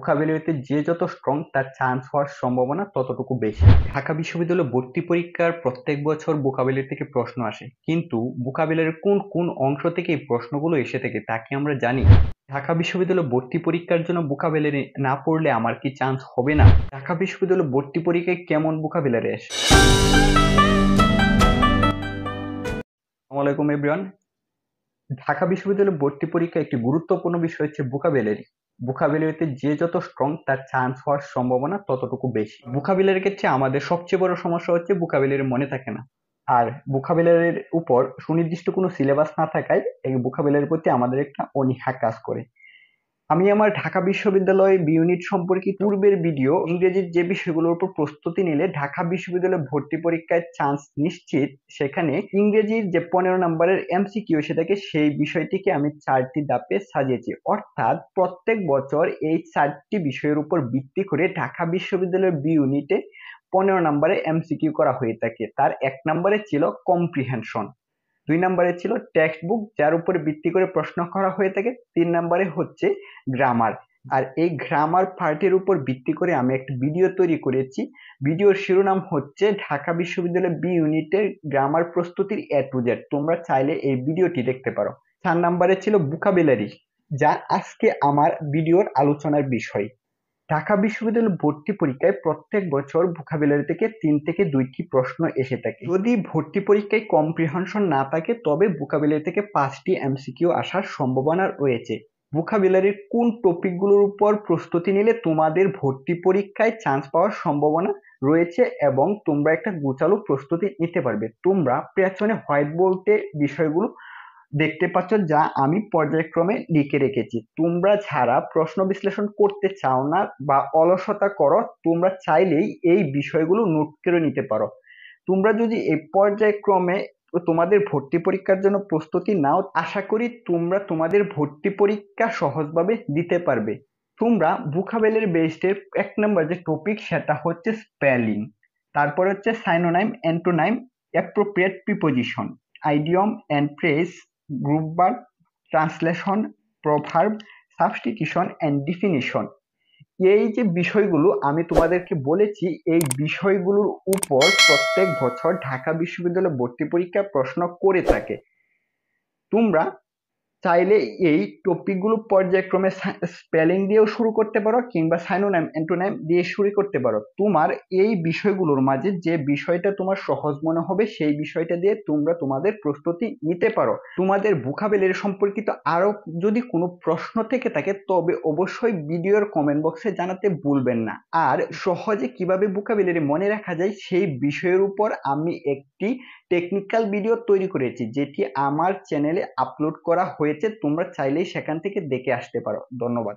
ভোকাবুলারিতে যে যত স্ট্রং তার চান্স হওয়ার সম্ভাবনা ততটুকু বেশি। ঢাকা বিশ্ববিদ্যালয়ে ভর্তি পরীক্ষার প্রত্যেক বছর ভোকাবুলারি থেকে প্রশ্ন আসে, কিন্তু ভোকাবুলারির কোন কোন অংশ থেকে এই প্রশ্নগুলো এসে থাকে তা কি আমরা জানি? ঢাকা বিশ্ববিদ্যালয়ে ভর্তি পরীক্ষার জন্য ভোকাবুলারি না পড়লে আমার কি চান্স হবে না? ঢাকা বিশ্ববিদ্যালয়ে ভর্তি পরীক্ষায় কেমন ভোকাবুলারি আসে? আসসালামু আলাইকুম এভরিওয়ান। ঢাকা বিশ্ববিদ্যালয়ে ভর্তি পরীক্ষা একটি গুরুত্বপূর্ণ বিষয় হচ্ছে ভোকাবুলারি। ভোকাবুলারিতে যে যত স্ট্রং তার চান্স হওয়ার সম্ভাবনা ততটুকু বেশি। ভোকাবুলারির ক্ষেত্রে আমাদের সবচেয়ে বড় সমস্যা হচ্ছে ভোকাবুলারি মনে থাকে না। আর ভোকাবুলারির উপর সুনির্দিষ্ট কোনো সিলেবাস না থাকায় এই ভোকাবুলারির প্রতি আমাদের একটা অনীহা কাজ করে। আমি আমার ঢাকা বিশ্ববিদ্যালয় বি ইউনিট সম্পর্কিত পূর্বের ভিডিও ইংরেজির যে বিষয়গুলোর উপর প্রস্তুতি নিলে ঢাকা বিশ্ববিদ্যালয়ে ভর্তি পরীক্ষায় চান্স নিশ্চিত, সেখানে ইংরেজির যে 15 নম্বরের এমসিকিউ এসে থাকে সেই বিষয়টিকে আমি 4টি ধাপে সাজিয়েছি। অর্থাৎ প্রত্যেক বছর এই 4টি বিষয়ের উপর ভিত্তি করে ঢাকা বিশ্ববিদ্যালয়ের বি ইউনিটে 15 নম্বরে এমসিকিউ করা হয়ে থাকে। তার 1 নম্বরে ছিল কম্প্রিহেনশন, 2 নম্বরে ছিল টেক্সট বুক যার উপর ভিত্তি করে প্রশ্ন করা হয়ে থাকে, 3 নম্বরে হচ্ছে গ্রামার। আর এই গ্রামার পার্টের উপর ভিত্তি করে আমি একটা ভিডিও তৈরি করেছি। ভিডিওর শিরোনাম হচ্ছে ঢাকা বিশ্ববিদ্যালয় বি ইউনিটের গ্রামার প্রস্তুতির এ টু জেড। তোমরা চাইলে এই ভিডিওটি দেখতে পারো। 4 নম্বরে ছিল ভোকাবুলারি, যা আজকে আমার ভিডিওর আলোচনার বিষয়। ঢাকা বিশ্ববিদ্যালয় ভর্তি পরীক্ষায় প্রত্যেক বছর ভোকাবুলারি থেকে 3 থেকে 2টি প্রশ্ন এসে থাকে। যদি ভর্তি পরীক্ষায় কম্প্রিহেনশন না থাকে তবে ভোকাবুলারি থেকে 5টি এমসিকিউ আসার সম্ভাবনা রয়েছে। ভোকাবুলারির কোন টপিকগুলোর উপর প্রস্তুতি নিলে তোমাদের ভর্তি পরীক্ষায় চান্স পাওয়ার সম্ভাবনা রয়েছে এবং তোমরা একটা গোছালো প্রস্তুতি নিতে পারবে। তোমরা পেছনে হোয়াইট বোর্ডে বিষয়গুলো দেখতে পাচ্ছ, যা আমি পর্যায়ক্রমে লিখে রেখেছি। তোমরা যারা প্রশ্ন বিশ্লেষণ করতে চাও না বা অলসতা করো, তোমরা চাইলেই এই বিষয়গুলো নোট করে নিতে পারো। তোমরা যদি এই পর্যায়ক্রমে তোমাদের ভর্তি পরীক্ষার জন্য প্রস্তুতি নাও, আশা করি তোমরা তোমাদের ভর্তি পরীক্ষা সহজভাবে দিতে পারবে। তোমরা ভোকাবুলারি বেসড 1 নম্বর যে টপিক সেটা হচ্ছে স্পেলিং, তারপর হচ্ছে synonym, antonym, appropriate preposition, idiom and phrase, group verb, translation, proverb, substitution and definition. এই যে বিষয়গুলো আমি তোমাদেরকে বলেছি, এই বিষয়গুলোর উপর প্রত্যেক বছর ঢাকা বিশ্ববিদ্যালয় ভর্তি পরীক্ষা প্রশ্ন করে থাকে। তোমরা চাইলে এই টপিকগুলো পর্যায়ক্রমে স্পেলিং দিয়েও শুরু করতে পারো কিংবা সাইনোনাইম অ্যান্টোনাইম দিয়ে শুরু করতে পারো। তোমার এই বিষয়গুলোর মাঝে যে বিষয়টা তোমার সহজ মনে হবে সেই বিষয়টা দিয়ে তোমরা তোমাদের প্রস্তুতি নিতে পারো। তোমাদের ভোকাবুলারি সম্পর্কিত আরো যদি কোনো প্রশ্ন থেকে থাকে তবে অবশ্যই ভিডিওর কমেন্ট বক্সে জানাতে ভুলবেন না। আর সহজে কিভাবে ভোকাবুলারি মনে রাখা যায় সেই বিষয়ের উপর আমি একটি টেকনিক্যাল ভিডিও তৈরি করেছি, যেটি আমার চ্যানেলে আপলোড করা হয়েছে। তোমরা চাইলেই সেখান থেকে দেখে আসতে পারো। ধন্যবাদ।